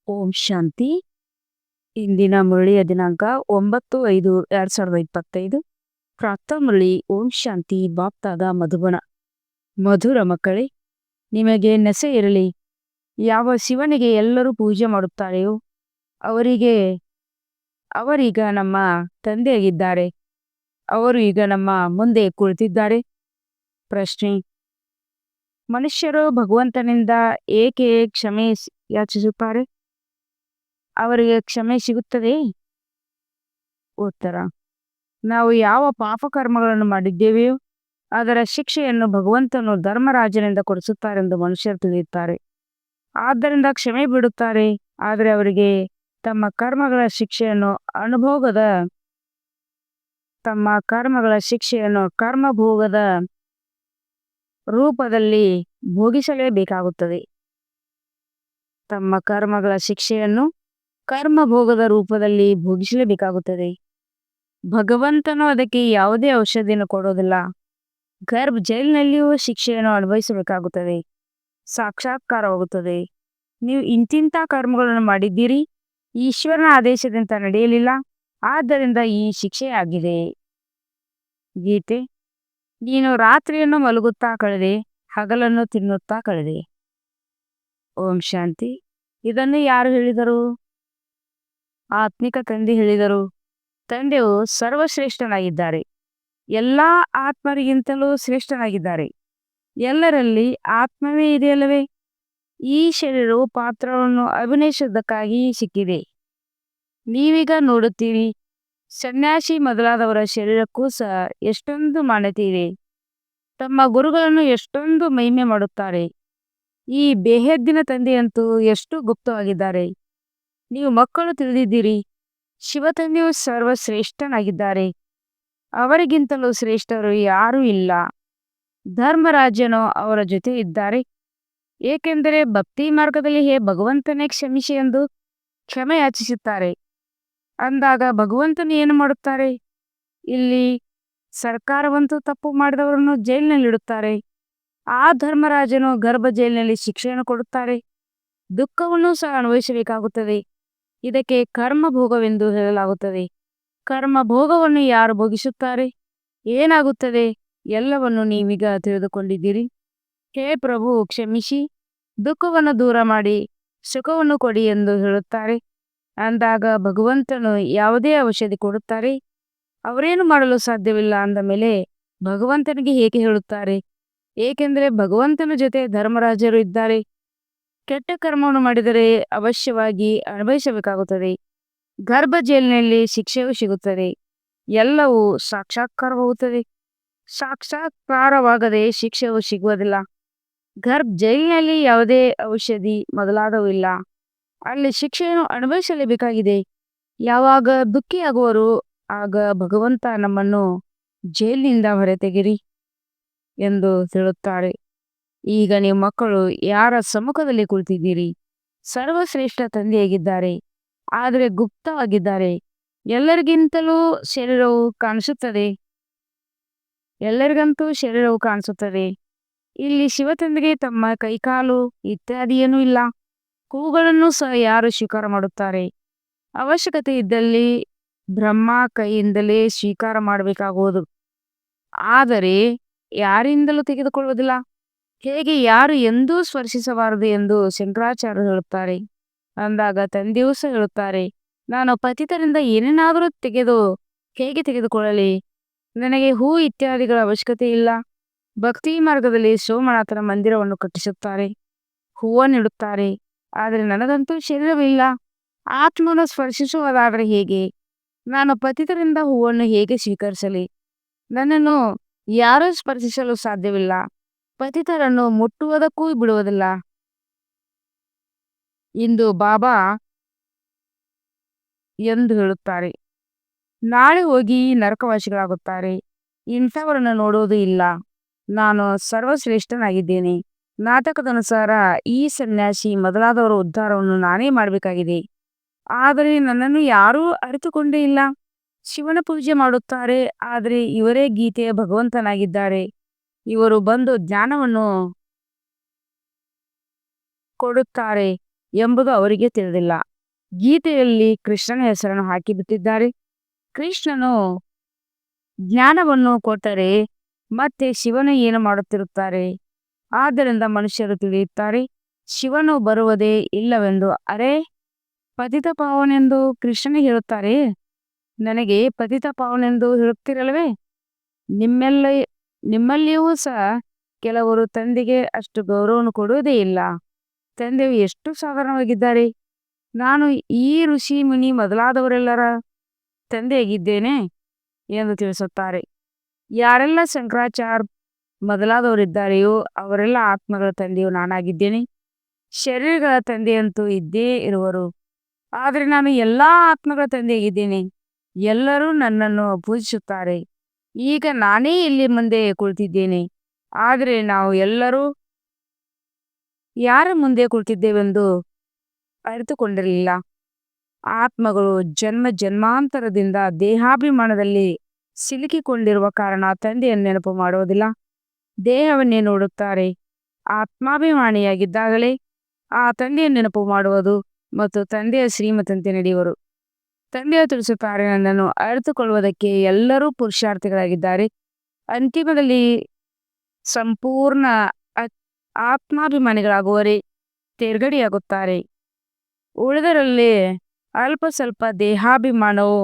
ಓಂ ಶಾಂತಿ. ಇಂದಿನ ಮುರಳಿಯ ದಿನಾಂಕ 9/5/2025. ಪ್ರಾತಃ ಮುರಳಿ. ಓಂ ಶಾಂತಿ. ಬಾಪ್ತಾದ ಮಧುಬನ. ಮಧುರ ಮಕ್ಕಳೇ, ನಿಮಗೆ ನೆಸೆ ಇರಲಿ. ಯಾವ ಶಿವನಿಗೆ ಎಲ್ಲರೂ ಪೂಜೆ ಮಾಡುತ್ತಾರೆಯೋ ಅವರೀಗ ನಮ್ಮ ತಂದೆಯಾಗಿದ್ದಾರೆ. ಅವರು ಈಗ ನಮ್ಮ ಮುಂದೆ ಕುಳಿತಿದ್ದಾರೆ. ಪ್ರಶ್ನೆ: ಮನುಷ್ಯರು ಭಗವಂತನಿಂದ ಏಕೆ ಕ್ಷಮೆ ಯಾಚಿಸುತ್ತಾರೆ? ಅವರಿಗೆ ಕ್ಷಮೆ ಸಿಗುತ್ತದೆ? ಉತ್ತರ: ನಾವು ಯಾವ ಪಾಪಕರ್ಮಗಳನ್ನು ಮಾಡಿದ್ದೇವೆಯೋ ಅದರ ಶಿಕ್ಷೆಯನ್ನು ಭಗವಂತನು ಧರ್ಮರಾಜನಿಂದ ಕೊಡಿಸುತ್ತಾರೆಂದು ಮನುಷ್ಯರು ತಿಳಿಯುತ್ತಾರೆ. ಆದ್ದರಿಂದ ಕ್ಷಮೆ ಬಿಡುತ್ತಾರೆ. ಆದರೆ ಅವರಿಗೆ ತಮ್ಮ ಕರ್ಮಗಳ ಶಿಕ್ಷೆಯನ್ನು ಕರ್ಮಭೋಗದ ರೂಪದಲ್ಲಿ ಭೋಗಿಸಲೇಬೇಕಾಗುತ್ತದೆ. ತಮ್ಮ ಕರ್ಮಗಳ ಶಿಕ್ಷೆಯನ್ನು ಕರ್ಮಭೋಗದ ರೂಪದಲ್ಲಿ ಭೋಗಿಸಲೇಬೇಕಾಗುತ್ತದೆ. ಭಗವಂತನು ಅದಕ್ಕೆ ಯಾವುದೇ ಔಷಧಿಯನ್ನು ಕೊಡೋದಿಲ್ಲ. ಗರ್ಭ ಜೈಲಿನಲ್ಲಿಯೂ ಶಿಕ್ಷೆಯನ್ನು ಅನುಭವಿಸಬೇಕಾಗುತ್ತದೆ. ಸಾಕ್ಷಾತ್ಕಾರವಾಗುತ್ತದೆ. ನೀವು ಇಂತಿಂಥ ಕರ್ಮಗಳನ್ನು ಮಾಡಿದ್ದೀರಿ, ಈಶ್ವರನ ಆದೇಶದಂತೆ ನಡೆಯಲಿಲ್ಲ, ಆದ್ದರಿಂದ ಈ ಶಿಕ್ಷೆಯಾಗಿದೆ. ಗೀತೆ: ನೀನು ರಾತ್ರಿಯನ್ನು ಮಲಗುತ್ತಾ ಕಳೆದೆ, ಹಗಲನ್ನು ತಿನ್ನುತ್ತಾ ಕಳೆದೆ. ಓಂ ಶಾಂತಿ. ಇದನ್ನು ಯಾರು ಹೇಳಿದರು? ಆತ್ಮಿಕ ತಂದೆ ಹೇಳಿದರು. ತಂದೆಯು ಸರ್ವಶ್ರೇಷ್ಠನಾಗಿದ್ದಾರೆ. ಎಲ್ಲ ಆತ್ಮರಿಗಿಂತಲೂ ಶ್ರೇಷ್ಠನಾಗಿದ್ದಾರೆ. ಎಲ್ಲರಲ್ಲಿ ಆತ್ಮವೇ ಇದೆಯಲ್ಲವೇ? ಈ ಶರೀರವು ಪಾತ್ರವನ್ನು ಅಭಿನಯಿಸುವುದಕ್ಕಾಗಿ ಸಿಕ್ಕಿದೆ. ನೀವೀಗ ನೋಡುತ್ತೀರಿ, ಸನ್ಯಾಸಿ ಮೊದಲಾದವರ ಶರೀರಕ್ಕೂ ಸಹ ಎಷ್ಟೊಂದು ಮಾನ್ಯತೆ ಇದೆ. ತಮ್ಮ ಗುರುಗಳನ್ನು ಎಷ್ಟೊಂದು ಮಹಿಮೆ ಮಾಡುತ್ತಾರೆ. ಈ ಬೇಹದ್ದಿನ ತಂದೆಯಂತೂ ಎಷ್ಟು ಗುಪ್ತವಾಗಿದ್ದಾರೆ. ನೀವು ಮಕ್ಕಳು ತಿಳಿದಿದ್ದೀರಿ, ಶಿವತಂದೆಯು ಸರ್ವಶ್ರೇಷ್ಠನಾಗಿದ್ದಾರೆ. ಅವರಿಗಿಂತಲೂ ಶ್ರೇಷ್ಠರು ಯಾರೂ ಇಲ್ಲ. ಧರ್ಮರಾಜನು ಅವರ ಜೊತೆ ಇದ್ದಾರೆ. ಏಕೆಂದರೆ ಭಕ್ತಿ ಮಾರ್ಗದಲ್ಲಿ ಭಗವಂತನೇ ಕ್ಷಮಿಸಿ ಎಂದು ಕ್ಷಮೆ ಯಾಚಿಸುತ್ತಾರೆ. ಅಂದಾಗ ಭಗವಂತನು ಏನು ಮಾಡುತ್ತಾರೆ? ಇಲ್ಲಿ ಸರ್ಕಾರವಂತೂ ತಪ್ಪು ಮಾಡಿದವರನ್ನು ಜೈಲಿನಲ್ಲಿಡುತ್ತಾರೆ. ಆ ಧರ್ಮರಾಜನು ಗರ್ಭ ಜೈಲಿನಲ್ಲಿ ಶಿಕ್ಷೆಯನ್ನು ಕೊಡುತ್ತಾರೆ. ದುಃಖವನ್ನು ಸಹ ಅನುಭವಿಸಬೇಕಾಗುತ್ತದೆ. ಇದಕ್ಕೆ ಕರ್ಮಭೋಗವೆಂದು ಹೇಳಲಾಗುತ್ತದೆ. ಕರ್ಮಭೋಗವನ್ನು ಯಾರು ಭೋಗಿಸುತ್ತಾರೆ? ಏನಾಗುತ್ತದೆ? ಎಲ್ಲವನ್ನು ನೀವೀಗ ತಿಳಿದುಕೊಂಡಿದ್ದೀರಿ. ಹೇ ಪ್ರಭು, ಕ್ಷಮಿಸಿ, ದುಃಖವನ್ನು ದೂರ ಮಾಡಿ ಸುಖವನ್ನು ಕೊಡಿ ಎಂದು ಹೇಳುತ್ತಾರೆ. ಅಂದಾಗ ಭಗವಂತನು ಯಾವುದೇ ಔಷಧಿ ಕೊಡುತ್ತಾರೆ? ಅವರೇನು ಮಾಡಲು ಸಾಧ್ಯವಿಲ್ಲ ಅಂದ ಮೇಲೆ ಭಗವಂತನಿಗೆ ಹೇಗೆ ಹೇಳುತ್ತಾರೆ? ಏಕೆಂದರೆ ಭಗವಂತನ ಜೊತೆ ಧರ್ಮರಾಜರು ಇದ್ದಾರೆ. ಕೆಟ್ಟ ಕರ್ಮವನ್ನು ಮಾಡಿದರೆ ಅವಶ್ಯವಾಗಿ ಅನುಭವಿಸಬೇಕಾಗುತ್ತದೆ. ಗರ್ಭ ಜೈಲಿನಲ್ಲಿ ಶಿಕ್ಷೆಯೂ ಸಿಗುತ್ತದೆ. ಎಲ್ಲವೂ ಸಾಕ್ಷಾತ್ಕಾರವಾಗುತ್ತದೆ. ಸಾಕ್ಷಾತ್ಕಾರವಾಗದೆ ಶಿಕ್ಷೆಯೂ ಸಿಗುವುದಿಲ್ಲ. ಗರ್ಭ ಜೈಲಿನಲ್ಲಿ ಯಾವುದೇ ಔಷಧಿ ಮೊದಲಾದವು ಇಲ್ಲ. ಅಲ್ಲಿ ಶಿಕ್ಷೆಯನ್ನು ಅನುಭವಿಸಲೇಬೇಕಾಗಿದೆ. ಯಾವಾಗ ದುಃಖಿಯಾಗುವರು ಆಗ ಭಗವಂತ ನಮ್ಮನ್ನು ಜೈಲಿನಿಂದ ಹೊರತೆಗಿರಿ ಎಂದು ಹೇಳುತ್ತಾರೆ. ಈಗ ನೀವು ಮಕ್ಕಳು ಯಾರ ಸಮ್ಮುಖದಲ್ಲಿ ಕುಳಿತಿದ್ದೀರಿ? ಸರ್ವಶ್ರೇಷ್ಠ ತಂದೆಯಾಗಿದ್ದಾರೆ, ಆದರೆ ಗುಪ್ತವಾಗಿದ್ದಾರೆ. ಎಲ್ಲರಿಗಂತೂ ಶರೀರವು ಕಾಣಿಸುತ್ತದೆ. ಇಲ್ಲಿ ಶಿವತಂದೆಗೆ ತಮ್ಮ ಕೈಕಾಲು ಇತ್ಯಾದಿ ಏನೂ ಇಲ್ಲ. ಹೂಗಳನ್ನು ಸಹ ಯಾರು ಸ್ವೀಕಾರ ಮಾಡುತ್ತಾರೆ? ಅವಶ್ಯಕತೆ ಇದ್ದಲ್ಲಿ ಬ್ರಹ್ಮ ಕೈಯಿಂದಲೇ ಸ್ವೀಕಾರ ಮಾಡಬೇಕಾಗುವುದು, ಆದರೆ ಯಾರಿಂದಲೂ ತೆಗೆದುಕೊಳ್ಳುವುದಿಲ್ಲ. ಹೇಗೆ ಯಾರು ಎಂದೂ ಸ್ಪರ್ಶಿಸಬಾರದು ಎಂದು ಶಂಕರಾಚಾರ್ಯರು ಹೇಳುತ್ತಾರೆ. ಅಂದಾಗ ತಂದೆಯೂ ಸಹ ಹೇಳುತ್ತಾರೆ, ನಾನು ಪತಿತರಿಂದ ಏನೇನಾದರೂ ಹೇಗೆ ತೆಗೆದುಕೊಳ್ಳಲಿ? ನನಗೆ ಹೂ ಇತ್ಯಾದಿಗಳ ಅವಶ್ಯಕತೆ ಇಲ್ಲ. ಭಕ್ತಿ ಮಾರ್ಗದಲ್ಲಿ ಸೋಮನಾಥನ ಮಂದಿರವನ್ನು ಕಟ್ಟಿಸುತ್ತಾರೆ, ಹೂವನ್ನಿಡುತ್ತಾರೆ. ಆದರೆ ನನಗಂತೂ ಶರೀರವಿಲ್ಲ. ಆತ್ಮವನ್ನು ಸ್ಪರ್ಶಿಸುವುದಾದರೆ ಹೇಗೆ? ನಾನು ಪತಿತರಿಂದ ಹೂವನ್ನು ಹೇಗೆ ಸ್ವೀಕರಿಸಲಿ? ನನ್ನನ್ನು ಯಾರೂ ಸ್ಪರ್ಶಿಸಲು ಸಾಧ್ಯವಿಲ್ಲ. ಪತಿತರನ್ನು ಮುಟ್ಟುವುದಕ್ಕೂ ಬಿಡುವುದಿಲ್ಲ. ಇಂದು ಬಾಬಾ ಎಂದು ಹೇಳುತ್ತಾರೆ, ನಾಳೆ ಹೋಗಿ ನರಕವಾಸಿಗಳಾಗುತ್ತಾರೆ. ಇಂಥವರನ್ನು ನೋಡುವುದೂ ಇಲ್ಲ. ನಾನು ಸರ್ವಶ್ರೇಷ್ಠನಾಗಿದ್ದೇನೆ. ನಾಟಕದನುಸಾರ ಈ ಸನ್ಯಾಸಿ ಮೊದಲಾದವರ ಉದ್ಧಾರವನ್ನು ನಾನೇ ಮಾಡಬೇಕಾಗಿದೆ. ಆದರೆ ನನ್ನನ್ನು ಯಾರೂ ಅರಿತುಕೊಂಡೇ ಇಲ್ಲ. ಶಿವನ ಪೂಜೆ ಮಾಡುತ್ತಾರೆ, ಆದರೆ ಇವರೇ ಗೀತೆಯ ಭಗವಂತನಾಗಿದ್ದಾರೆ. ಇವರು ಬಂದು ಜ್ಞಾನವನ್ನು ಕೊಡುತ್ತಾರೆ. ಎಂಬುದು ಅವರಿಗೆ ತಿಳಿದಿಲ್ಲ. ಗೀತೆಯಲ್ಲಿ ಕೃಷ್ಣನ ಹೆಸರನ್ನು ಹಾಕಿಬಿಟ್ಟಿದ್ದಾರೆ. ಕೃಷ್ಣನು ಜ್ಞಾನವನ್ನು ಕೊಟ್ಟರೆ ಮತ್ತೆ ಶಿವನು ಏನು ಮಾಡುತ್ತಿರುತ್ತಾರೆ. ಆದ್ದರಿಂದ ಮನುಷ್ಯರು ತಿಳಿಯುತ್ತಾರೆ ಶಿವನು ಬರುವುದೇ ಇಲ್ಲವೆಂದು. ಅರೆ, ಪತಿತ ಪಾವನೆಂದು ಕೃಷ್ಣನಿಗೆ ಹೇಳುತ್ತಾರೆ, ನನಗೆ ಪತಿತ ಪಾವನೆಂದು ಹೇಳುತ್ತಿರಲ್ವೇ? ನಿಮ್ಮೆಲ್ಲ ನಿಮ್ಮಲ್ಲಿಯೂ ಸಹ ಕೆಲವರು ತಂದೆಗೆ ಅಷ್ಟು ಗೌರವವನ್ನು ಕೊಡುವುದೇ ಇಲ್ಲ. ತಂದೆಯು ಎಷ್ಟು ಸಾಧಾರಣವಾಗಿದ್ದಾರೆ. ನಾನು ಈ ಋಷಿ ಮುನಿ ಮೊದಲಾದವರೆಲ್ಲರ ತಂದೆಯಾಗಿದ್ದೇನೆ ಎಂದು ತಿಳಿಸುತ್ತಾರೆ. ಯಾರೆಲ್ಲ ಶಂಕರಾಚಾರ್ಯ ಮೊದಲಾದವರಿದ್ದಾರೆಯೋ ಅವರೆಲ್ಲ ಆತ್ಮಗಳ ತಂದೆಯು ನಾನಾಗಿದ್ದೇನೆ. ಶರೀರಗಳ ತಂದೆಯಂತೂ ಇದ್ದೇ ಇರುವರು, ಆದರೆ ನಾನು ಎಲ್ಲ ಆತ್ಮಗಳ ತಂದೆಯಾಗಿದ್ದೇನೆ. ಎಲ್ಲರೂ ನನ್ನನ್ನು ಪೂಜಿಸುತ್ತಾರೆ. ಈಗ ನಾನೇ ಇಲ್ಲಿ ಮುಂದೆ ಕುಳಿತಿದ್ದೇನೆ, ಆದರೆ ನಾವು ಎಲ್ಲರೂ ಯಾರ ಮುಂದೆ ಕುಳಿತಿದ್ದೇವೆಂದು ಅರಿತುಕೊಂಡಿರಲಿಲ್ಲ. ಆತ್ಮಗಳು ಜನ್ಮ ಜನ್ಮಾಂತರದಿಂದ ದೇಹಾಭಿಮಾನದಲ್ಲಿ ಸಿಲುಕಿಕೊಂಡಿರುವ ಕಾರಣ ತಂದೆಯನ್ನು ನೆನಪು ಮಾಡುವುದಿಲ್ಲ, ದೇಹವನ್ನೇ ನೋಡುತ್ತಾರೆ. ಆತ್ಮಾಭಿಮಾನಿಯಾಗಿದ್ದಾಗಲೇ ಆ ತಂದೆಯನ್ನು ನೆನಪು ಮಾಡುವುದು ಮತ್ತು ತಂದೆಯ ಶ್ರೀಮತಂತೆ ನಡೆಯುವರು. ತಂದೆಯು ತಿಳಿಸುತ್ತಾರೆ, ನನ್ನನ್ನು ಅರಿತುಕೊಳ್ಳುವುದಕ್ಕೆ ಎಲ್ಲರೂ ಪುರುಷಾರ್ಥಿಗಳಾಗಿದ್ದಾರೆ. ಅಂತಿಮದಲ್ಲಿ ಸಂಪೂರ್ಣ ಆತ್ಮಾಭಿಮಾನಿಗಳಾಗುವವರೇ ತೇರ್ಗಡೆಯಾಗುತ್ತಾರೆ. ಉಳಿದರಲ್ಲಿ ಅಲ್ಪ ಸ್ವಲ್ಪ ದೇಹಾಭಿಮಾನವು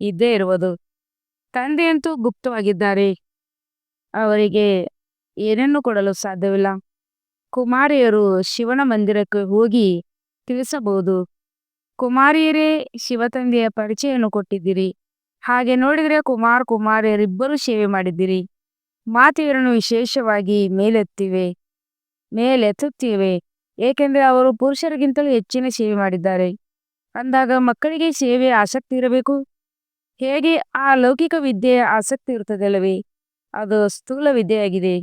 ಇದ್ದೇ ಇರುವುದು. ತಂದೆಯಂತೂ ಗುಪ್ತವಾಗಿದ್ದಾರೆ, ಅವರಿಗೆ ಏನನ್ನೂ ಕೊಡಲು ಸಾಧ್ಯವಿಲ್ಲ. ಕುಮಾರಿಯರು ಶಿವನ ಮಂದಿರಕ್ಕೆ ಹೋಗಿ ತಿಳಿಸಬಹುದು. ಕುಮಾರಿಯರೇ ಶಿವತಂದೆಯ ಪರಿಚಯವನ್ನು ಕೊಟ್ಟಿದ್ದೀರಿ. ಹಾಗೆ ನೋಡಿದರೆ ಕುಮಾರಿಯರಿಬ್ಬರು ಸೇವೆ ಮಾಡಿದ್ದೀರಿ. ಮಾತೆಯರನ್ನು ವಿಶೇಷವಾಗಿ ಮೇಲೆತ್ತುತ್ತೇವೆ, ಏಕೆಂದರೆ ಅವರು ಪುರುಷರಿಗಿಂತಲೂ ಹೆಚ್ಚಿನ ಸೇವೆ ಮಾಡಿದ್ದಾರೆ. ಅಂದಾಗ ಮಕ್ಕಳಿಗೆ ಸೇವೆಯ ಆಸಕ್ತಿ ಇರಬೇಕು. ಹೇಗೆ ಆ ಲೌಕಿಕ ವಿದ್ಯೆಯ ಆಸಕ್ತಿ ಇರುತ್ತದಲ್ಲವೇ? ಅದು ಸ್ಥೂಲ ವಿದ್ಯೆಯಾಗಿದೆ,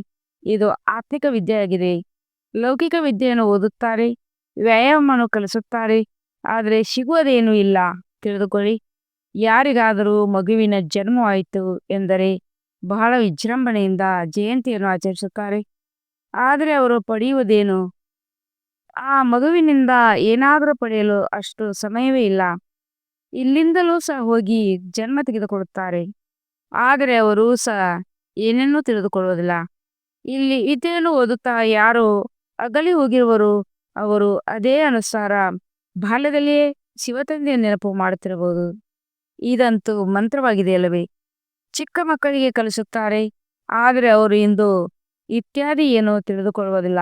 ಇದು ಆತ್ಮಿಕ ವಿದ್ಯೆಯಾಗಿದೆ. ಲೌಕಿಕ ವಿದ್ಯೆಯನ್ನು ಓದುತ್ತಾರೆ, ವ್ಯಾಯಾಮವನ್ನು ಕಲಿಸುತ್ತಾರೆ, ಆದರೆ ಸಿಗುವುದೇನೂ ಇಲ್ಲ. ತಿಳಿದುಕೊಳ್ಳಿ, ಯಾರಿಗಾದರೂ ಮಗುವಿನ ಜನ್ಮವಾಯಿತು ಎಂದರೆ ಬಹಳ ವಿಜೃಂಭಣೆಯಿಂದ ಜಯಂತಿಯನ್ನು ಆಚರಿಸುತ್ತಾರೆ. ಆದರೆ ಅವರು ಪಡೆಯುವುದೇನು? ಆ ಮಗುವಿನಿಂದ ಏನಾದರೂ ಪಡೆಯಲು ಅಷ್ಟು ಸಮಯವೇ ಇಲ್ಲ. ಇಲ್ಲಿಂದಲೂ ಸಹ ಹೋಗಿ ಜನ್ಮ ತೆಗೆದುಕೊಳ್ಳುತ್ತಾರೆ, ಆದರೆ ಅವರು ಸಹ ಏನನ್ನೂ ತಿಳಿದುಕೊಳ್ಳುವುದಿಲ್ಲ. ಇಲ್ಲಿ ವಿದ್ಯೆಯನ್ನು ಓದುತ್ತಾ ಯಾರು ಅಗಲಿ ಹೋಗಿರುವರು, ಅವರು ಅದೇ ಅನುಸಾರ ಬಾಲ್ಯದಲ್ಲಿಯೇ ಶಿವತಂದೆಯ ನೆನಪು ಮಾಡುತ್ತಿರಬಹುದು. ಇದಂತೂ ಮಂತ್ರವಾಗಿದೆಯಲ್ಲವೇ? ಚಿಕ್ಕ ಮಕ್ಕಳಿಗೆ ಕಲಿಸುತ್ತಾರೆ, ಆದರೆ ಅವರು ಇಂದು ಇತ್ಯಾದಿ ಏನೂ ತಿಳಿದುಕೊಳ್ಳುವುದಿಲ್ಲ.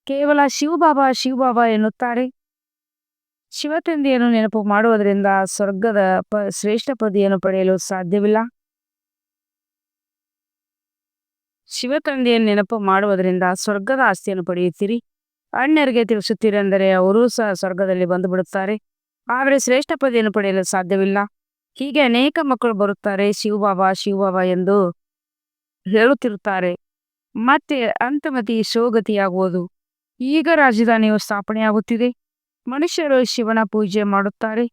ಕೇವಲ ಶಿವಬಾಬಾ ಎನ್ನುತ್ತಾರೆ. ಶಿವತಂದೆಯನ್ನು ನೆನಪು ಮಾಡುವುದರಿಂದ ಸ್ವರ್ಗದ ಶ್ರೇಷ್ಠ ಪದವಿಯನ್ನು ಪಡೆಯಲು ಸಾಧ್ಯವಿಲ್ಲ. ಶಿವತಂದೆಯನ್ನು ನೆನಪು ಮಾಡುವುದರಿಂದ ಸ್ವರ್ಗದ ಆಸ್ತಿಯನ್ನು ಪಡೆಯುತ್ತೀರಿ. ಅನ್ಯರಿಗೆ ತಿಳಿಸುತ್ತೀರೆಂದರೆ ಅವರೂ ಸಹ ಸ್ವರ್ಗದಲ್ಲಿ ಬಂದು ಬಿಡುತ್ತಾರೆ, ಆದರೆ ಶ್ರೇಷ್ಠ ಪದವಿಯನ್ನು ಪಡೆಯಲು ಸಾಧ್ಯವಿಲ್ಲ. ಹೀಗೆ ಅನೇಕ ಮಕ್ಕಳು ಬರುತ್ತಾರೆ, ಶಿವಬಾಬಾ ಎಂದು ಹೇಳುತ್ತಿರುತ್ತಾರೆ. ಮತ್ತೆ ಅಂತಮತಿ ಸೋಗತಿಯಾಗುವುದು. ಈಗ ರಾಜಧಾನಿಯು ಸ್ಥಾಪನೆಯಾಗುತ್ತಿದೆ. ಮನುಷ್ಯರು ಶಿವನ ಪೂಜೆ ಮಾಡುತ್ತಾರೆ,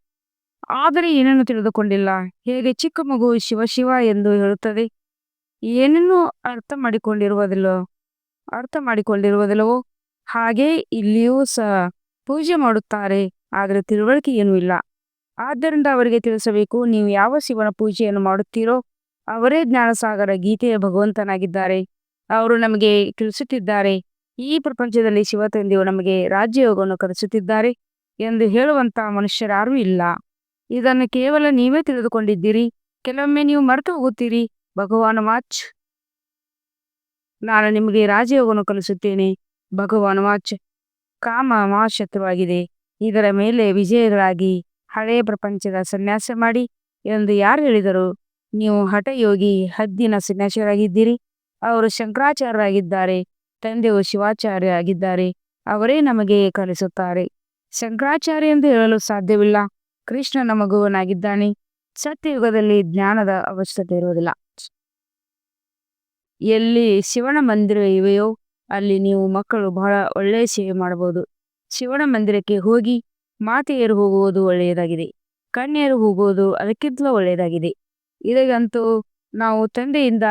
ಆದರೆ ಏನನ್ನು ತಿಳಿದುಕೊಂಡಿಲ್ಲ. ಹೇಗೆ ಚಿಕ್ಕ ಮಗು ಶಿವ ಎಂದು ಹೇಳುತ್ತದೆ, ಏನನ್ನೂ ಅರ್ಥ ಮಾಡಿಕೊಂಡಿರುವುದಿಲ್ಲವೋ ಹಾಗೆ ಇಲ್ಲಿಯೂ ಸಹ ಪೂಜೆ ಮಾಡುತ್ತಾರೆ, ಆದರೆ ತಿಳುವಳಿಕೆ ಏನೂ ಇಲ್ಲ. ಆದ್ದರಿಂದ ಅವರಿಗೆ ತಿಳಿಸಬೇಕು, ನೀವು ಯಾವ ಶಿವನ ಪೂಜೆಯನ್ನು ಮಾಡುತ್ತೀರೋ ಅವರೇ ಜ್ಞಾನಸಾಗರ ಗೀತೆಯ ಭಗವಂತನಾಗಿದ್ದಾರೆ. ಅವರು ನಮಗೆ ತಿಳಿಸುತ್ತಿದ್ದಾರೆ, ಈ ಪ್ರಪಂಚದಲ್ಲಿ ಶಿವತಂದೆಯು ನಮಗೆ ರಾಜ್ಯಯೋಗವನ್ನು ಕಲಿಸುತ್ತಿದ್ದಾರೆ ಎಂದು ಹೇಳುವಂತ ಮನುಷ್ಯರಾರೂ ಇಲ್ಲ. ಇದನ್ನು ಕೇವಲ ನೀವೇ ತಿಳಿದುಕೊಂಡಿದ್ದೀರಿ. ಕೆಲವೊಮ್ಮೆ ನೀವು ಮರೆತು ಹೋಗುತ್ತೀರಿ. ಭಗವಾನ್ ವಾಚ್, ನಾನು ನಿಮಗೆ ರಾಜಯೋಗವನ್ನು ಕಲಿಸುತ್ತೇನೆ. ಭಗವಾನ್ ವಾಚ್, ಕಾಮ ಮಹಾಶತ್ರುವಾಗಿದೆ, ಇದರ ಮೇಲೆ ವಿಜಯಗಳಾಗಿ ಹಳೆಯ ಪ್ರಪಂಚದ ಸನ್ಯಾಸ ಮಾಡಿ ಎಂದು ಯಾರು ಹೇಳಿದರು? ನೀವು ಹಠಯೋಗಿ ಹದ್ದಿನ ಸನ್ಯಾಸಿಗಳಾಗಿದ್ದೀರಿ. ಅವರು ಶಂಕರಾಚಾರ್ಯರಾಗಿದ್ದಾರೆ, ತಂದೆಯು ಶಿವಾಚಾರ್ಯ ಆಗಿದ್ದಾರೆ. ಅವರೇ ನಮಗೆ ಕಲಿಸುತ್ತಾರೆ. ಶಂಕರಾಚಾರ್ಯ ಎಂದು ಹೇಳಲು ಸಾಧ್ಯವಿಲ್ಲ. ಕೃಷ್ಣನ ಮಗುವನಾಗಿದ್ದಾನೆ. ಸತ್ಯಯುಗದಲ್ಲಿ ಜ್ಞಾನದ ಅವಶ್ಯಕತೆ ಇರುವುದಿಲ್ಲ. ಎಲ್ಲಿ ಶಿವನ ಮಂದಿರ ಇವೆಯೋ ಅಲ್ಲಿ ನೀವು ಮಕ್ಕಳು ಬಹಳ ಒಳ್ಳೆಯ ಸೇವೆ ಮಾಡಬಹುದು. ಶಿವನ ಮಂದಿರಕ್ಕೆ ಹೋಗಿ ಮಾತೆಯರು ಹೋಗುವುದು ಒಳ್ಳೆಯದಾಗಿದೆ, ಕನ್ಯರು ಹೋಗುವುದು ಅದಕ್ಕಿಂತಲೂ ಒಳ್ಳೆಯದಾಗಿದೆ. ಇದಕ್ಕಂತೂ ನಾವು ತಂದೆಯಿಂದ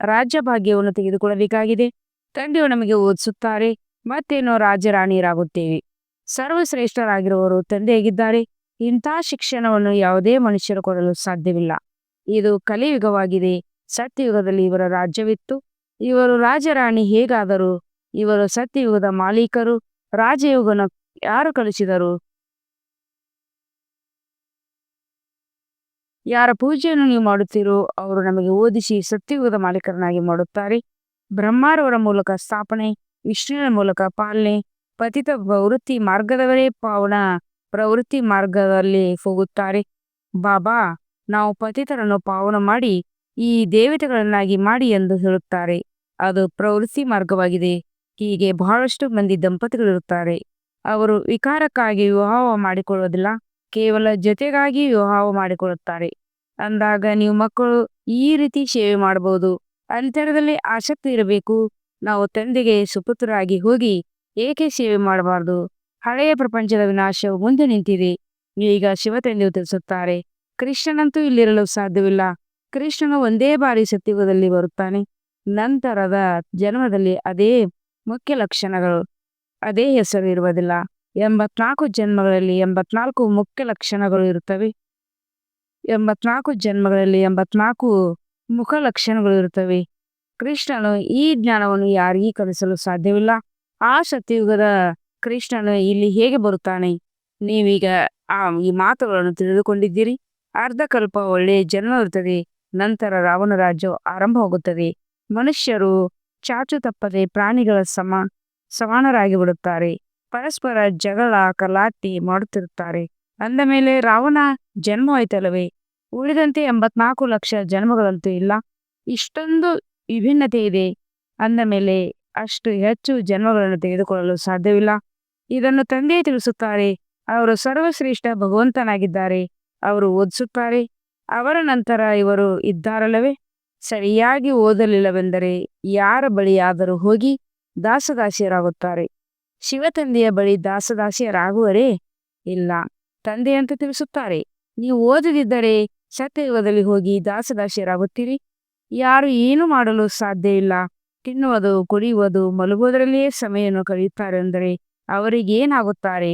ರಾಜ್ಯ ಭಾಗ್ಯವನ್ನು ತೆಗೆದುಕೊಳ್ಳಬೇಕಾಗಿದೆ. ತಂದೆಯು ನಮಗೆ ಓದಿಸುತ್ತಾರೆ, ಮತ್ತೇನೋ ರಾಜರಾಣಿಯರಾಗುತ್ತೇವೆ. ಸರ್ವಶ್ರೇಷ್ಠರಾಗಿರುವವರು ತಂದೆಯಾಗಿದ್ದಾರೆ. ಇಂಥ ಶಿಕ್ಷಣವನ್ನು ಯಾವುದೇ ಮನುಷ್ಯರು ಕೊಡಲು ಸಾಧ್ಯವಿಲ್ಲ. ಇದು ಕಲಿಯುಗವಾಗಿದೆ. ಸತ್ಯಯುಗದಲ್ಲಿ ಇವರ ರಾಜ್ಯವಿತ್ತು. ಇವರು ರಾಜರಾಣಿ ಹೇಗಾದರು? ಇವರು ಸತ್ಯಯುಗದ ಮಾಲೀಕರು. ರಾಜಯುಗನ ಯಾರು ಕಲಿಸಿದರು? ಯಾರ ಪೂಜೆಯನ್ನು ನೀವು ಮಾಡುತ್ತೀರೋ ಅವರು ನಮಗೆ ಓದಿಸಿ ಸತ್ಯಯುಗದ ಮಾಲೀಕರನ್ನಾಗಿ ಮಾಡುತ್ತಾರೆ. ಬ್ರಹ್ಮರವರ ಮೂಲಕ ಸ್ಥಾಪನೆ, ವಿಷ್ಣುವಿನ ಮೂಲಕ ಪಾಲನೆ. ಪತಿತ ಪ್ರವೃತ್ತಿ ಮಾರ್ಗದವರೇ ಪಾವನ ಪ್ರವೃತ್ತಿ ಮಾರ್ಗದಲ್ಲಿ ಹೋಗುತ್ತಾರೆ. ಬಾಬಾ ನಾವು ಪತಿತರನ್ನು ಪಾವನ ಮಾಡಿ ಈ ದೇವತೆಗಳನ್ನಾಗಿ ಮಾಡಿ ಎಂದು ಹೇಳುತ್ತಾರೆ. ಅದು ಪ್ರವೃತ್ತಿ ಮಾರ್ಗವಾಗಿದೆ. ಹೀಗೆ ಬಹಳಷ್ಟು ಮಂದಿ ದಂಪತಿಗಳಿರುತ್ತಾರೆ. ಅವರು ವಿಕಾರಕ್ಕಾಗಿ ವಿವಾಹ ಮಾಡಿಕೊಳ್ಳುವುದಿಲ್ಲ, ಕೇವಲ ಜೊತೆಗಾಗಿ ವಿವಾಹ ಮಾಡಿಕೊಳ್ಳುತ್ತಾರೆ. ಅಂದಾಗ ನೀವು ಮಕ್ಕಳು ಈ ರೀತಿ ಸೇವೆ ಮಾಡಬಹುದು. ಅಂತರದಲ್ಲಿ ಆಸಕ್ತಿ ಇರಬೇಕು. ನಾವು ತಂದೆಗೆ ಸುಪುತ್ರರಾಗಿ ಹೋಗಿ ಏಕೆ ಸೇವೆ ಮಾಡಬಾರದು? ಹಳೆಯ ಪ್ರಪಂಚದ ವಿನಾಶವು ಮುಂದೆ ನಿಂತಿದೆ. ಈಗ ಶಿವತಂದೆಯು ತಿಳಿಸುತ್ತಾರೆ, ಕೃಷ್ಣನಂತೂ ಇಲ್ಲಿರಲು ಸಾಧ್ಯವಿಲ್ಲ. ಕೃಷ್ಣನು ಒಂದೇ ಬಾರಿ ಸತ್ಯುಗದಲ್ಲಿ ಬರುತ್ತಾನೆ. ನಂತರದ ಜನ್ಮದಲ್ಲಿ ಅದೇ ಮುಖ್ಯ ಲಕ್ಷಣಗಳು, ಅದೇ ಹೆಸರು ಇರುವುದಿಲ್ಲ. 84 ಜನ್ಮಗಳಲ್ಲಿ 84 ಮುಖ್ಯ ಲಕ್ಷಣಗಳು ಇರುತ್ತವೆ. 84 ಜನ್ಮಗಳಲ್ಲಿ 84 ಮುಖ ಲಕ್ಷಣಗಳು ಇರುತ್ತವೆ. ಕೃಷ್ಣನು ಈ ಜ್ಞಾನವನ್ನು ಯಾರಿಗೂ ಕಲಿಸಲು ಸಾಧ್ಯವಿಲ್ಲ. ಆ ಸತ್ಯಯುಗದ ಕೃಷ್ಣನು ಇಲ್ಲಿ ಹೇಗೆ ಬರುತ್ತಾನೆ? ನೀವೀಗ ಈ ಮಾತುಗಳನ್ನು ತಿಳಿದುಕೊಂಡಿದ್ದೀರಿ. ಅರ್ಧಕಲ್ಪ ಒಳ್ಳೆಯ ಜನ್ಮವಿರುತ್ತದೆ. ನಂತರ ರಾವಣ ರಾಜ್ಯ ಆರಂಭವಾಗುತ್ತದೆ. ಮನುಷ್ಯರು ಚಾಚು ತಪ್ಪದೆ ಪ್ರಾಣಿಗಳ ಸಮಾನರಾಗಿ ಬಿಡುತ್ತಾರೆ. ಪರಸ್ಪರ ಜಗಳ ಕಲಾಟಿ ಮಾಡುತ್ತಿರುತ್ತಾರೆ. ಅಂದ ಮೇಲೆ ರಾವಣ ಜನ್ಮವಾಯ್ತಲ್ಲವೇ? ಉಳಿದಂತೆ 84 ಲಕ್ಷ ಜನ್ಮಗಳಂತೂ ಇಲ್ಲ. ಇಷ್ಟೊಂದು ವಿಭಿನ್ನತೆ ಇದೆ. ಅಂದ ಮೇಲೆ ಅಷ್ಟು ಹೆಚ್ಚು ಜನ್ಮಗಳನ್ನು ತೆಗೆದುಕೊಳ್ಳಲು ಸಾಧ್ಯವಿಲ್ಲ. ಇದನ್ನು ತಂದೆಯೇ ತಿಳಿಸುತ್ತಾರೆ. ಅವರು ಸರ್ವಶ್ರೇಷ್ಠ ಭಗವಂತನಾಗಿದ್ದಾರೆ. ಅವರು ಓದಿಸುತ್ತಾರೆ. ಅವರ ನಂತರ ಇವರು ಇದ್ದಾರಲ್ಲವೇ? ಸರಿಯಾಗಿ ಓದಲಿಲ್ಲವೆಂದರೆ ಯಾರ ಬಳಿಯಾದರೂ ಹೋಗಿ ದಾಸದಾಸಿಯರಾಗುತ್ತಾರೆ. ಶಿವತಂದೆಯ ಬಳಿ ದಾಸದಾಸಿಯರಾಗುವರೇ? ಇಲ್ಲ. ತಂದೆಯಂತೂ ತಿಳಿಸುತ್ತಾರೆ, ನೀವು ಓದದಿದ್ದರೆ ಸತ್ಯಯುಗದಲ್ಲಿ ಹೋಗಿ ದಾಸದಾಸಿಯರಾಗುತ್ತೀರಿ. ಯಾರು ಏನು ಮಾಡಲು ಸಾಧ್ಯ ಇಲ್ಲ, ತಿನ್ನುವುದು, ಕುಡಿಯುವುದು, ಮಲಗುವುದರಲ್ಲಿಯೇ ಸಮಯವನ್ನು ಕಳೆಯುತ್ತಾರೆ ಅಂದರೆ ಅವರಿಗೇನಾಗುತ್ತಾರೆ?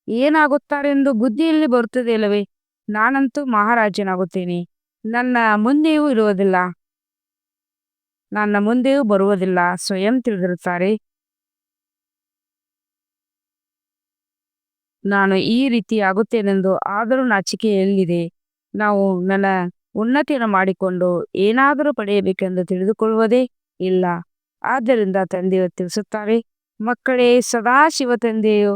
ಏನಾಗುತ್ತಾರೆಂದು ಬುದ್ಧಿಯಲ್ಲಿ ಬರುತ್ತದೆ ಅಲ್ಲವೇ? ನಾನಂತೂ ಮಹಾರಾಜನಾಗುತ್ತೇನೆ. ನನ್ನ ಮುಂದೆಯೂ ಇರುವುದಿಲ್ಲ, ನನ್ನ ಮುಂದೆಯೂ ಬರುವುದಿಲ್ಲ. ಸ್ವಯಂ ತಿಳಿದಿರುತ್ತಾರೆ. ನಾನು ಈ ರೀತಿ ಆಗುತ್ತೇನೆಂದು. ಆದರೂ ನಾಚಿಕೆ ಎಲ್ಲಿದೆ? ನಾವು ನನ್ನ ಉನ್ನತಿಯನ್ನು ಮಾಡಿಕೊಂಡು ಏನಾದರೂ ಪಡೆಯಬೇಕೆಂದು ತಿಳಿದುಕೊಳ್ಳುವುದೇ ಇಲ್ಲ. ಆದ್ದರಿಂದ ತಂದೆಯು ತಿಳಿಸುತ್ತಾರೆ, ಮಕ್ಕಳೇ ಸದಾ ಶಿವ ತಂದೆಯು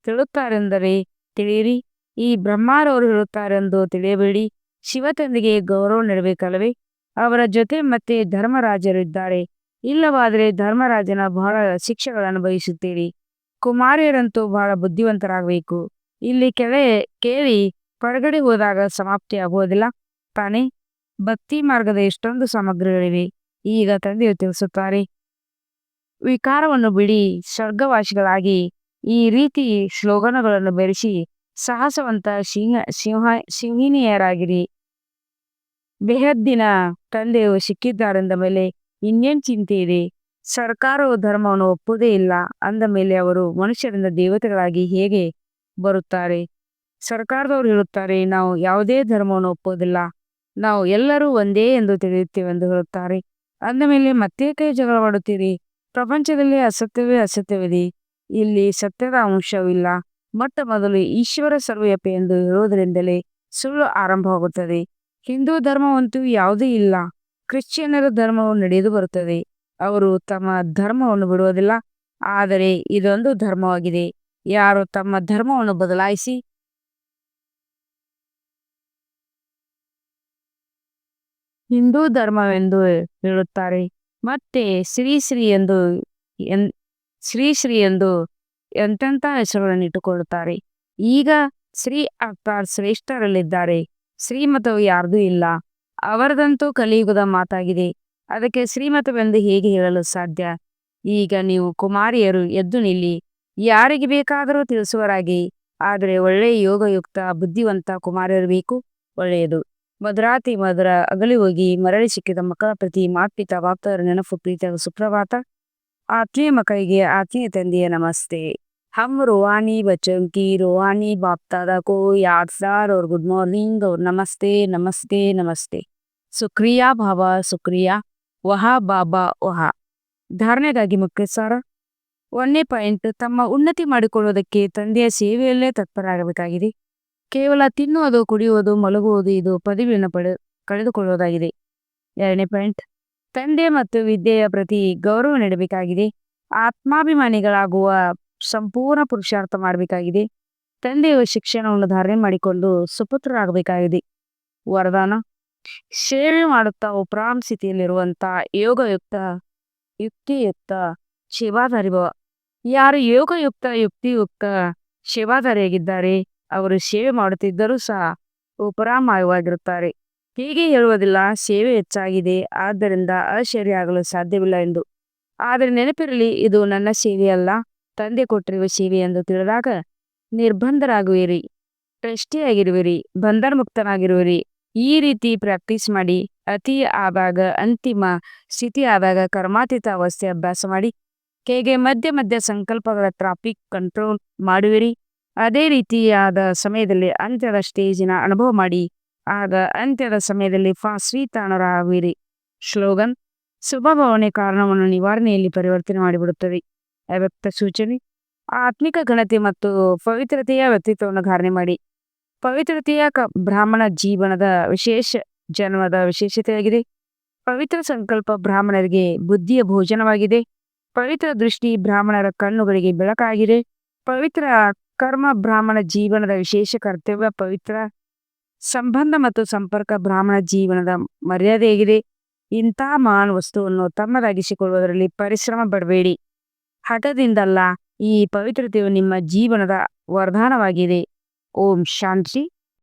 ತಿಳಿಯುತ್ತಾರೆಂದರೆ ತಿಳಿಯಿರಿ. ಈ ಬ್ರಹ್ಮರವರು ಹೇಳುತ್ತಾರೆಂದು ತಿಳಿಯಬೇಡಿ. ಶಿವ ತಂದೆಗೆ ಗೌರವ ನೀಡಬೇಕಲ್ಲವೇ? ಅವರ ಜೊತೆ ಮತ್ತೆ ಧರ್ಮರಾಜರಿದ್ದಾರೆ. ಇಲ್ಲವಾದರೆ ಧರ್ಮರಾಜನ ಬಹಳ ಶಿಕ್ಷೆಗಳನ್ನು ಬಯಸುತ್ತೀರಿ. ಕುಮಾರಿಯರಂತೂ ಬಹಳ ಬುದ್ಧಿವಂತರಾಗಬೇಕು. ಇಲ್ಲಿ ಕೇಳಿ ಹೊರಗಡೆ ಹೋದಾಗ ಸಮಾಪ್ತಿ ಆಗುವುದಿಲ್ಲ ತಾನೇ? ಭಕ್ತಿ ಮಾರ್ಗದ ಎಷ್ಟೊಂದು ಸಾಮಗ್ರಿಗಳಿವೆ. ಈಗ ತಂದೆಯು ತಿಳಿಸುತ್ತಾರೆ, ವಿಕಾರವನ್ನು ಬಿಡಿ, ಸ್ವರ್ಗವಾಸಿಗಳಾಗಿ ಈ ರೀತಿ ಸ್ಲೋಗನಗಳನ್ನು ಬೆರೆಸಿ ಸಾಹಸವಂತ ಸಿಂಹಿಣಿಯರಾಗಿರಿ. ಬೇಹದ್ದಿನ ತಂದೆಯು ಸಿಕ್ಕಿದ್ದಾರೆಂದ ಮೇಲೆ ಇನ್ನೇನು ಚಿಂತೆ ಇದೆ? ಸರ್ಕಾರವು ಧರ್ಮವನ್ನು ಒಪ್ಪುವುದೇ ಇಲ್ಲ. ಅಂದ ಮೇಲೆ ಅವರು ಮನುಷ್ಯರಿಂದ ದೇವತೆಗಳಾಗಿ ಹೇಗೆ ಬರುತ್ತಾರೆ? ಸರ್ಕಾರದವರು ಹೇಳುತ್ತಾರೆ, ನಾವು ಯಾವುದೇ ಧರ್ಮವನ್ನು ಒಪ್ಪುವುದಿಲ್ಲ, ನಾವು ಎಲ್ಲರೂ ಒಂದೇ ಎಂದು ತಿಳಿಯುತ್ತೇವೆಂದು ಹೇಳುತ್ತಾರೆ. ಅಂದ ಮೇಲೆ ಮತ್ತೇಕೆ ಜಗಳವಾಡುತ್ತೀರಿ? ಪ್ರಪಂಚದಲ್ಲಿ ಅಸತ್ಯವೇ ಅಸತ್ಯವಿದೆ, ಇಲ್ಲಿ ಸತ್ಯದ ಅಂಶವಿಲ್ಲ. ಮೊಟ್ಟ ಮೊದಲು ಈಶ್ವರ ಸರ್ವವ್ಯಾಪಿ ಎಂದು ಹೇಳುವುದರಿಂದಲೇ ಸುಳ್ಳು ಆರಂಭವಾಗುತ್ತದೆ. ಹಿಂದೂ ಧರ್ಮವಂತೂ ಯಾವುದೂ ಇಲ್ಲ. ಕ್ರಿಶ್ಚಿಯನ್ನರ ಧರ್ಮವು ನಡೆದು ಬರುತ್ತದೆ. ಅವರು ತಮ್ಮ ಧರ್ಮವನ್ನು ಬಿಡುವುದಿಲ್ಲ. ಆದರೆ ಇದೊಂದು ಧರ್ಮವಾಗಿದೆ. ಯಾರು ತಮ್ಮ ಧರ್ಮವನ್ನು ಬದಲಾಯಿಸಿ ಹಿಂದೂ ಧರ್ಮವೆಂದು ಹೇಳುತ್ತಾರೆ, ಮತ್ತೆ ಶ್ರೀ ಶ್ರೀ ಎಂದು ಎಂತೆಂಥ ಹೆಸರುಗಳನ್ನು ಇಟ್ಟುಕೊಳ್ಳುತ್ತಾರೆ. ಈಗ ಶ್ರೀ ಅರ್ಥಾತ್ ಶ್ರೇಷ್ಠರಲ್ಲಿದ್ದಾರೆ. ಶ್ರೀಮತವು ಯಾರ್ದೂ ಇಲ್ಲ. ಅವರದಂತೂ ಕಲಿಯುಗದ ಮಾತಾಗಿದೆ. ಅದಕ್ಕೆ ಶ್ರೀಮತವೆಂದು ಹೇಗೆ ಹೇಳಲು ಸಾಧ್ಯ? ಈಗ ನೀವು ಕುಮಾರಿಯರು ಎದ್ದು ನಿಲ್ಲಿ, ಯಾರಿಗೆ ಬೇಕಾದರೂ ತಿಳಿಸುವರಾಗಿ. ಆದರೆ ಒಳ್ಳೆಯ ಯೋಗಯುಕ್ತ ಬುದ್ಧಿವಂತ ಕುಮಾರಿಯರು ಬೇಕು. ಒಳ್ಳೆಯದು. ಮಧುರಾತಿ ಮಧುರ ಅಗಲಿ ಹೋಗಿ ಮರಳಿ ಸಿಕ್ಕಿದ ಮಕ್ಕಳ ಪ್ರತಿ ಮಾತ್ಪಿತ ಭಕ್ತರ ನೆನಪು ಪ್ರೀತಿಯ ಸುಪ್ರಭಾತ. ಆತ್ಮೀಯ ಮಕ್ಕಳಿಗೆ ಆತ್ಮೀಯ ತಂದೆಯ ನಮಸ್ತೆ. हम रूहानी बच्चों की रूहानी बाप दादा को यादगार और गुड मॉर्निंग और नमस्ते नमस्ते नमस्ते. ಸುಕ್ರಿಯಾ ಭಾವ ಸುಕ್ರಿಯಾ ವಹಾ ಬಾಬಾ ವಹಾ. ಧಾರಣೆಗಾಗಿ ಮುಖ್ಯ ಸಾರ. 1ನೇ ಪಾಯಿಂಟ್, ತಮ್ಮ ಉನ್ನತಿ ಮಾಡಿಕೊಳ್ಳುವುದಕ್ಕೆ ತಂದೆಯ ಸೇವೆಯಲ್ಲೇ ತತ್ಪರರಾಗಬೇಕಾಗಿದೆ. ಕೇವಲ ತಿನ್ನುವುದು, ಕುಡಿಯುವುದು, ಮಲಗುವುದು ಇದು ಪದವಿಯನ್ನು ಕಳೆದುಕೊಳ್ಳುವುದಾಗಿದೆ. 2ನೇ ಪಾಯಿಂಟ್, ತಂದೆ ಮತ್ತು ವಿದ್ಯೆಯ ಪ್ರತಿ ಗೌರವ ನೀಡಬೇಕಾಗಿದೆ. ಆತ್ಮಾಭಿಮಾನಿಗಳಾಗುವ ಸಂಪೂರ್ಣ ಪುರುಷಾರ್ಥ ಮಾಡಬೇಕಾಗಿದೆ. ತಂದೆಯ ಶಿಕ್ಷಣವನ್ನು ಧಾರಣೆ ಮಾಡಿಕೊಂಡು ಸುಪುತ್ರರಾಗಬೇಕಾಗಿದೆ. ವರದಾನ: ಸೇವೆ ಮಾಡುತ್ತಾ ಉಪರಾಮ ಸ್ಥಿತಿಯಲ್ಲಿರುವಂಥ ಯೋಗಯುಕ್ತ ಯುಕ್ತಿಯುಕ್ತ ಸೇವಾಧಾರಿ ಭವ. ಯಾರು ಯೋಗಯುಕ್ತ ಯುಕ್ತಿಯುಕ್ತ ಸೇವಾಧಾರಿಯಾಗಿದ್ದಾರೆ ಅವರು ಸೇವೆ ಮಾಡುತ್ತಿದ್ದರೂ ಸಹ ಉಪರಾಮವಾಗಿರುತ್ತಾರೆ. ಹೀಗೆ ಹೇಳುವುದಿಲ್ಲ ಸೇವೆ ಹೆಚ್ಚಾಗಿದೆ ಆದ್ದರಿಂದ ಅಸೇವೆಯಾಗಲು ಸಾಧ್ಯವಿಲ್ಲ ಎಂದು. ಆದರೆ ನೆನಪಿರಲಿ, ಇದು ನನ್ನ ಸೇವೆಯಲ್ಲ, ತಂದೆ ಕೊಟ್ಟಿರುವ ಸೇವೆ ಎಂದು ತಿಳಿದಾಗ ನಿರ್ಬಂಧರಾಗುವಿರಿ, ಟ್ರಸ್ಟಿಯಾಗಿರುವಿರಿ, ಬಂಧನ ಮುಕ್ತನಾಗಿರುವಿರಿ. ಈ ರೀತಿ ಪ್ರಾಕ್ಟೀಸ್ ಮಾಡಿ ಅತಿ ಆದಾಗ ಅಂತಿಮ ಸ್ಥಿತಿ ಆದಾಗ ಕರ್ಮಾತೀತ ಅವಸ್ಥೆ ಅಭ್ಯಾಸ ಮಾಡಿ ಹೇಗೆ ಮಧ್ಯ ಮಧ್ಯ ಸಂಕಲ್ಪಗಳ ಟ್ರಾಫಿಕ್ ಕಂಟ್ರೋಲ್ ಮಾಡುವಿರಿ, ಅದೇ ರೀತಿಯಾದ ಸಮಯದಲ್ಲಿ ಅಂತ್ಯದ ಸ್ಟೇಜಿನ ಅನುಭವ ಮಾಡಿ ಆಗ ಅಂತ್ಯದ ಸಮಯದಲ್ಲಿ ಶ್ರೀತಾಣರಾಗುವಿರಿ. ಸ್ಲೋಗನ್: ಶುಭಭಾವನೆ ಕಾರಣವನ್ನು ನಿವಾರಣೆಯಲ್ಲಿ ಪರಿವರ್ತನೆ ಮಾಡಿಬಿಡುತ್ತದೆ. ಅವ್ಯಕ್ತ ಸೂಚನೆ: ಆತ್ಮಿಕ ಘನತೆ ಮತ್ತು ಪವಿತ್ರತೆಯ ವ್ಯಕ್ತಿತ್ವವನ್ನು ಧಾರಣೆ ಮಾಡಿ. ಪವಿತ್ರತೆಯ ಬ್ರಾಹ್ಮಣ ಜೀವನದ ವಿಶೇಷ ಜನ್ಮದ ವಿಶೇಷತೆಯಾಗಿದೆ. ಪವಿತ್ರ ಸಂಕಲ್ಪ ಬ್ರಾಹ್ಮಣರಿಗೆ ಬುದ್ಧಿಯ ಭೋಜನವಾಗಿದೆ. ಪವಿತ್ರ ದೃಷ್ಟಿ ಬ್ರಾಹ್ಮಣರ ಕಣ್ಣುಗಳಿಗೆ ಬೆಳಕಾಗಿದೆ. ಪವಿತ್ರ ಕರ್ಮ ಬ್ರಾಹ್ಮಣ ಜೀವನದ ವಿಶೇಷ ಕರ್ತವ್ಯ. ಪವಿತ್ರ ಸಂಬಂಧ ಮತ್ತು ಸಂಪರ್ಕ ಬ್ರಾಹ್ಮಣ ಜೀವನದ ಮರ್ಯಾದೆಯಾಗಿದೆ. ಇಂತಹ ಮಹಾನ್ ವಸ್ತುವನ್ನು ತಮ್ಮದಾಗಿಸಿಕೊಳ್ಳುವುದರಲ್ಲಿ ಪರಿಶ್ರಮ ಪಡಬೇಡಿ. ಹಠದಿಂದಲ್ಲ, ಈ ಪವಿತ್ರತೆಯು ನಿಮ್ಮ ಜೀವನದ ವರದಾನವಾಗಿದೆ. ಓಂ ಶಾಂತಿ.